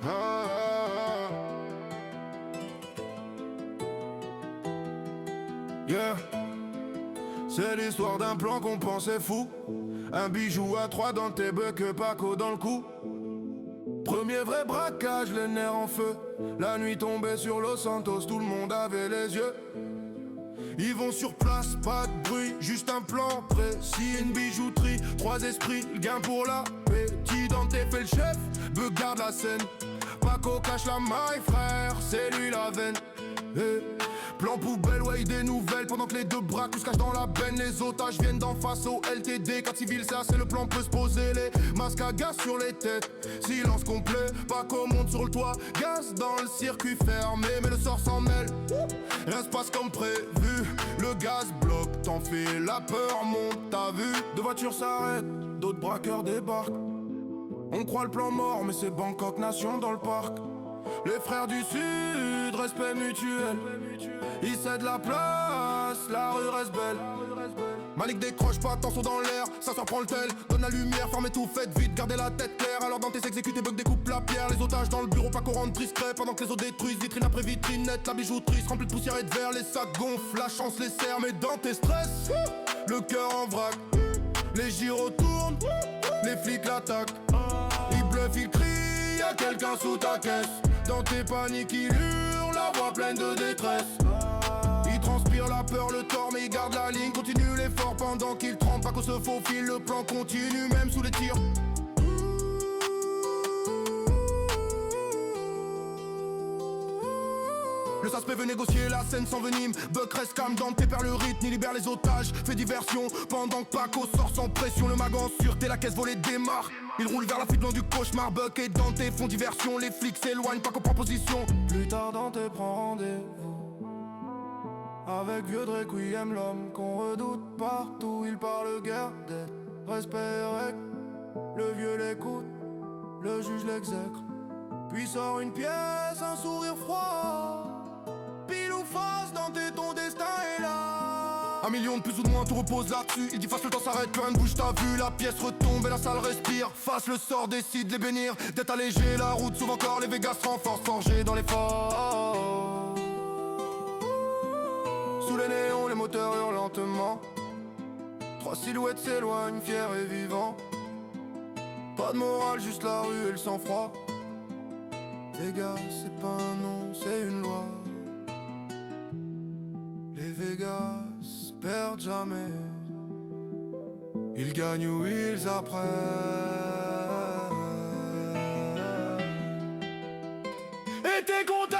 Ah, yeah. C'est l'histoire d'un plan qu'on pensait fou. Un bijou à 3 dans tes bucks, Paco dans le cou. Premier vrai braquage, les nerfs en feu. La nuit tombait sur Los Santos, tout le monde avait les yeux. Ils vont sur place, pas de bruit, juste un plan précis, une bijouterie, 3 esprits, le gain pour la petit Dante fait le chef, Bug garde la scène. Paco cache la maille frère, c'est lui la veine. Plan poubelle, ouais des nouvelles pendant que les deux braques se cachent dans la benne. Les otages viennent d'en face au LTD. Quand civil ça c'est le plan peut se poser. Les masques à gaz sur les têtes, silence complet. Paco monte sur le toit, gaz dans le circuit fermé. Mais le sort s'en mêle, rien se passe comme prévu. Le gaz bloque, t'en fais la peur, monte, t'as vu. Deux voitures s'arrêtent, d'autres braqueurs débarquent. On croit le plan mort mais c'est Bangkok Nation dans le parc. Les frères du Sud, respect mutuel. Ils cèdent la place, la rue reste belle. Malik décroche pas, tension dans l'air, ça surprend le tel. Donne la lumière, fermez tout, faites vite, gardez la tête claire. Alors Dante s'exécute et Bug découpe la pierre. Les otages dans le bureau, Paco rentre discret. Pendant que les autres détruisent, vitrine après vitrine nette. La bijouterie se remplit de poussière et de verre. Les sacs gonflent, la chance les serre. Mais Dante stress, le cœur en vrac. Les gyros tournent, les flics l'attaquent. Il bluffe, il crie, y'a quelqu'un sous ta caisse. Dans tes paniques il hurle, la voix pleine de détresse. Il transpire la peur, le tort mais il garde la ligne. Continue l'effort pendant qu'il trempe, Paco se faufile. Le plan continue même sous les tirs. Le suspect veut négocier, la scène s'envenime. Buck reste calme, Dante perd le rythme, il libère les otages, fait diversion. Pendant que Paco sort sans pression, le mag en sûreté, la caisse volée démarre. Il roule vers la fuite loin du cauchemar, Buck et Dante font diversion. Les flics s'éloignent, Paco prend position. Plus tard Dante prend rendez-vous avec vieux Drake, oui aime l'homme qu'on redoute partout. Il parle guerre, d'être respect et règle. Le vieux l'écoute, le juge l'exècre. Puis sort une pièce, un sourire froid. Pile ou face, Dante, ton destin est là. Un million de plus ou de moins, tout repose là-dessus. Il dit face, le temps s'arrête, plus rien ne bouge, t'as vu. La pièce retombe et la salle respire. Face, le sort décide de les bénir. D'être allégé, la route s'ouvre encore. Les Vegas se renforcent, forgés dans l'effort. Sous les néons, les moteurs hurlent lentement. 3 silhouettes s'éloignent, fiers et vivants. Pas de morale, juste la rue et le sang-froid. Vegas, c'est pas un nom, c'est une loi. Les Vegas perdent jamais. Ils gagnent ou ils apprennent. Et t'es content.